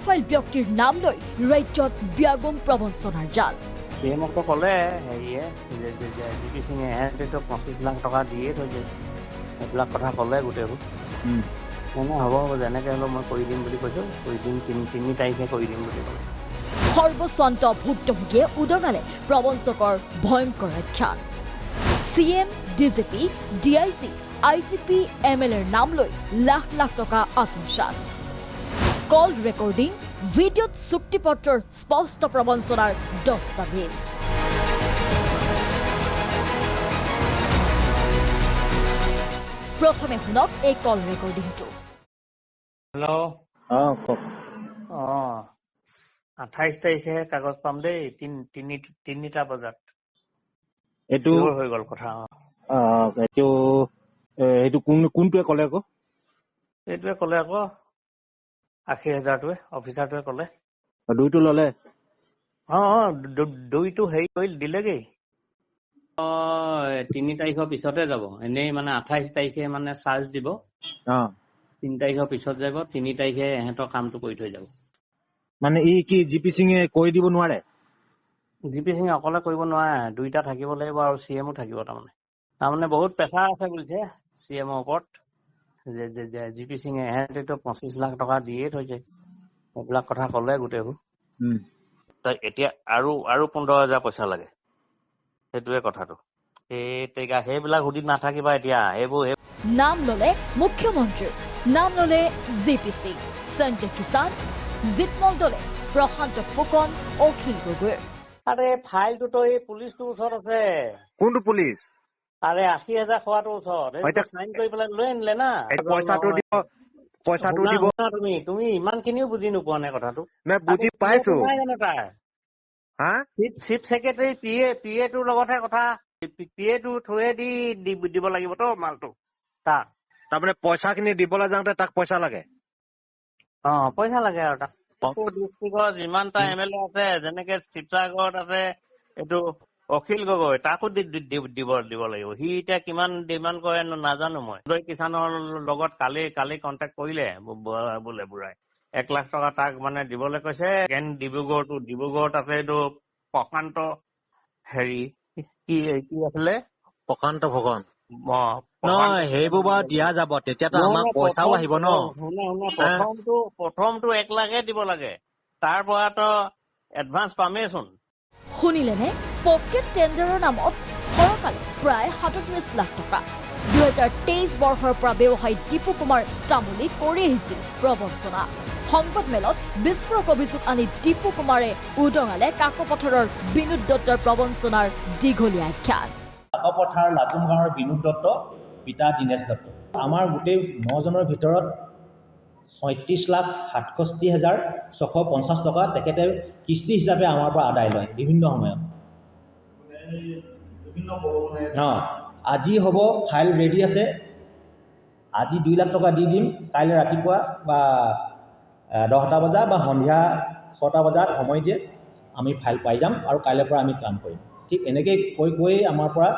Profile ব্যক্তিৰ নাম লৈ ৰাজ্যত ব্যাগম প্ৰবঞ্চনাৰ জাল। CMকতো ক'লে হেৰিয়ে জিপি সিঙে সিহঁতেতো 25 লাখ টকা দিয়ে থৈছে, এইবিলাক কথা ক'লে গোটেইবোৰ। হ'ব যেনেকৈ হ'লেও মই কৰি দিম বুলি কৈছোঁ, কৰি দিম 3 তাৰিখে কৰি দিম বুলি ক'লে। সৰ্বস্বান্ত ভুক্তভোগীয়ে উদঙালে প্ৰবঞ্চকৰ ভয়ংকৰ আখ্যান। CM, DGP, DIG, IGP, MLAৰ নাম লৈ লাখ লাখ টকা আত্মসাৎ। কল ৰেকৰ্ডিং, ভিডিঅ'ত চুক্তিপত্ৰৰ স্পষ্ট প্ৰবঞ্চনাৰ দস্তাবেজ। প্ৰথমে শুনক এই কল ৰেকৰ্ডিংটো। হেল্ল', 28 তাৰিখে কাগজ পাম দেই, 3টা বজাত। এইটো হৈ গ'ল কথা। এইটো কোনটোৱে ক'লে আকৌ? এইটোৱে ক'লে আকৌ 80,000টোৱে অফিচাৰটোৱে ক'লে। দুইটো ল'লে? দুইটো হেৰি কৰি দিলেগেই। 3 তাৰিখৰ পিছতে যাব, এনেই মানে 28 তাৰিখে মানে চাৰ্জ দিব, 3 তাৰিখৰ পিছত যাব, 3 তাৰিখে ইহঁতৰ কামটো কৰি থৈ যাব। মানে ই কি জিপি সিঙে কৈ দিব নোৱাৰে? জিপি সিঙে অকলে কৰিব নোৱাৰে, দুইটা থাকিব লাগিব আৰু CMও থাকিব। তাৰমানে বহুত প্ৰেছাৰ আছে বুলিছে CMৰ ওপৰত, যে জিপি সিঙে সিহঁতেতো 25 লাখ টকা দিয়ে থৈছে, এইবিলাক কথা ক'লে গোটেইবোৰ। এতিয়া আৰু 15,000 পইচা লাগে, সেইটোৱে কথাটো। সেইবিলাক সুধি নাথাকিবা এতিয়া। নাম ললে মুখ্যমন্ত্ৰীৰ, নাম ললে জিপি সিং, সঞ্জয় কিষাণ, জিতমল দলে প্ৰশান্ত ফুকন, অখিল গগৈৰ। আৰে ফাইলটোতো এই পুলিচটোৰ ওচৰত আছে। কোনটো পুলিচ? আৰে 80,000 খোৱাটোৰ ওচৰত চাইন কৰি পেলাই লৈ আনিলে না। পইচাটো দিব। তুমি ইমান খিনিও বুজি নোপোৱা নাই কথাটো। বুজি পাইছো। নাই জানো তাৰ চিফ ছেক্ৰেটাৰী PA টোৰ লগতহে কথা। PA টো থৈ দিব লাগিবতো মালটো তাক। তাৰমানে পইচা খিনি দিবলৈ যাওঁতে তাক পইচা লাগে? পইচা লাগে আৰু তাক। ডিষ্ট্ৰিক্টৰ যিমানটা MLA আছে, যেনেকে শিৱসাগৰত আছে এইটো অখিল গগৈ, তাকো দিব লাগিব। সি এতিয়া কিমান ডিমাণ্ড কৰে নাজানো মই। কিষাণৰ লগত কালি কণ্টেক্ট কৰিলে বোলে বুঢ়াই, 1 লাখ টকা তাক মানে দিবলৈ কৈছে। ডিব্ৰুগড়ত আছে এইটো প্ৰশান্ত হেৰি কি আছিলে, প্ৰশান্ত ফুকন। নহয় সেইবোৰ বাৰু দিয়া যাব, তেতিয়াতো আমাৰ পইচাও আহিব ন। প্ৰথমটো 1 লাখে দিব লাগে, তাৰ পৰাতো এডভান্স পামেইচোন। শুনিলেনে? পকেট টেণ্ডাৰৰ নামত সৰকালে প্ৰায় 37 লাখ টকা। 2023 বৰ্ষৰ পৰা ব্যৱসায়ী দীপু কুমাৰ তামুলী কৰি আহিছিল প্ৰবঞ্চনা। সংবাদমেলত বিস্ফোৰক অভিযোগ আনি দীপু কুমাৰে উদঙালে কাকপথাৰৰ বিনোদ দত্তৰ প্ৰবঞ্চনাৰ দীঘলীয়া আখ্যান। কাকপথাৰ লাটুম গাঁৱৰ বিনোদ দত্ত, পিতা দীনেশ দত্ত। আমাৰ গোটেই 9জনৰ ভিতৰত 36,67,650 টকা তেখেতে কিস্তি হিচাপে আমাৰ পৰা আদায় লয় বিভিন্ন সময়ত। আজি হ'ব, ফাইল ৰেডি আছে, আজি 2 লাখ টকা দি দিম, কাইলৈ ৰাতিপুৱা বা 10টা বজা বা সন্ধিয়া 6টা বজাত সময় দিয়ে, আমি ফাইল পাই যাম আৰু কাইলৈৰ পৰা আমি কাম কৰিম। ঠিক এনেকৈ কৈ আমাৰ পৰা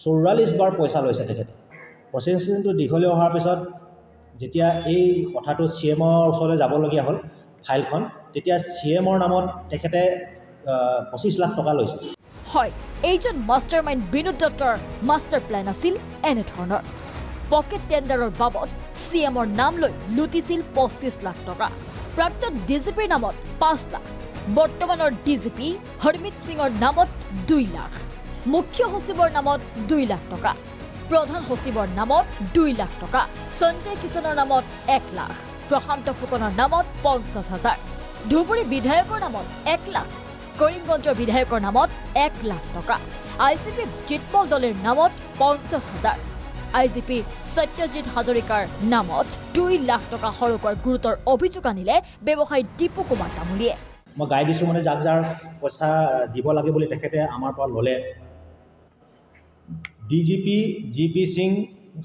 44 বাৰ পইচা লৈছে তেখেতে। প্ৰচেছিংটো দীঘলীয়া হোৱাৰ পিছত যেতিয়া এই কথাটো CMৰ ওচৰলৈ যাবলগীয়া হ'ল ফাইলখন, তেতিয়া CMৰ নামত তেখেতে 25 লাখ টকা লৈছে। হয়, এইজন মাষ্টাৰ মাইণ্ড বিনোদ দত্তৰ মাষ্টাৰ প্লেন আছিল এনেধৰণৰ। পকেট টেণ্ডাৰৰ বাবদ CMৰ নাম লৈ লুটিছিল 25 লাখ টকা। প্ৰাক্তন DGPৰ নামত 5 লাখ, বৰ্তমানৰ DGP হৰমিত সিঙৰ নামত 2 লাখ, মুখ্য সচিবৰ নামত 2 লাখ টকা, প্ৰধান সচিবৰ নামত 2 লাখ টকা, সঞ্জয় কিষাণৰ নামত 1 লাখ, প্ৰশান্ত ফুকনৰ নামত 50,000, ধুবুৰী বিধায়কৰ নামত 1 লাখ, কৰিমগঞ্জৰ বিধায়কৰ নামত 1 লাখ টকা, IGP জিতমল দলেৰ নামত 50,000, IGP সত্যজিৎ হাজৰিকাৰ নামত 2 লাখ টকা সৰকাৰ গুৰুতৰ অভিযোগ আনিলে ব্যৱসায়ী দীপু কুমাৰ তামুলীয়ে। মই গাই দিছোঁ মানে যাক যাৰ পইচা দিব লাগে বুলি তেখেতে আমাৰ পৰা ল'লে। DGP GP সিং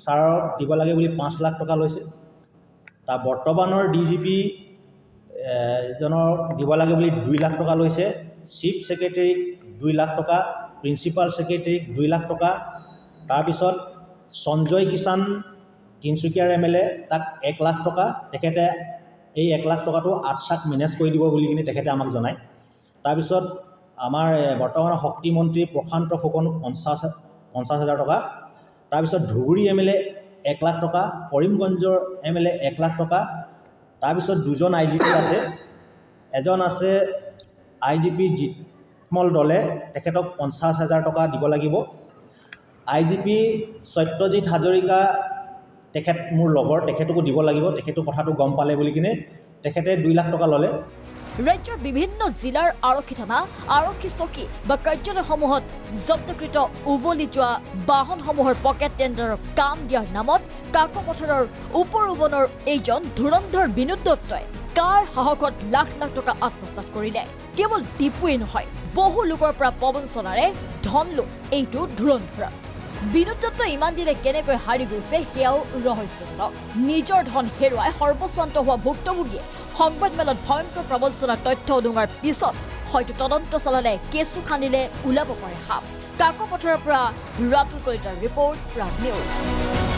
ছাৰক দিব লাগে বুলি 5 লাখ টকা লৈছে। তাৰ বৰ্তমানৰ DGP এজনৰ দিব লাগে বুলি 2 লাখ টকা লৈছে। চিফ ছেক্ৰেটাৰীক 2 লাখ টকা, প্ৰিন্সিপাল ছেক্ৰেটাৰীক 2 লাখ টকা। তাৰপিছত সঞ্জয় কিষাণ তিনিচুকীয়াৰ MLA, তাক 1 লাখ টকা তেখেতে এই 1 লাখ টকাটো 8 চাক মেনেজ কৰি দিব বুলি কিনে তেখেতে আমাক জনায়। তাৰপিছত আমাৰ বৰ্তমানৰ শক্তিমন্ত্ৰী প্ৰশান্ত ফুকন 50,000 টকা, তাৰপিছত ধুবুৰী MLA 1 লাখ টকা, কৰিমগঞ্জৰ MLA 1 লাখ টকা, তাৰপিছত দুজন IGP আছে, এজন আছে IGP জিতমল দলে, তেখেতক 50,000 টকা দিব লাগিব। IGP সত্যজিৎ হাজৰিকা তেখেত মোৰ লগৰ, তেখেতকো দিব লাগিব, তেখেতো কথাটো গম পালে বুলি কিনে তেখেতে 2 লাখ টকা ল'লে। ৰাজ্যৰ বিভিন্ন জিলাৰ আৰক্ষী থানা, আৰক্ষী চকী বা কাৰ্যালয়সমূহত জব্দকৃত উভলি যোৱা বাহনসমূহৰ পকেট টেণ্ডাৰৰ কাম দিয়াৰ নামত কাকপথাৰৰ উপৰউবনৰ এইজন ধুৰন্ধৰ বিনোদ দত্তই কাৰ সাহসত লাখ লাখ টকা আত্মসাৎ কৰিলে। কেৱল ডিপুৱে নহয়, বহু লোকৰ পৰা প্ৰবঞ্চনাৰে ধন লোক এইটো ধুৰন্ধৰ। বিনোদ দত্ত ইমান দিনে কেনেকৈ হাৰি গৈছে সেয়াও ৰহস্যজনক। নিজৰ ধন হেৰুৱাই সৰ্বস্বান্ত হোৱা ভুক্তভোগীয়ে সংবাদমেলত ভয়ংকৰ প্ৰবঞ্চনাৰ তথ্য উদঙাৰ পিছত হয়তো তদন্ত চলালে কেঁচু খান্দিলে ওলাব পাৰে সাপ। কাকপথাৰৰ পৰা ৰাতুল কলিতাৰ ৰিপৰ্ট, প্ৰাগ নিউজ।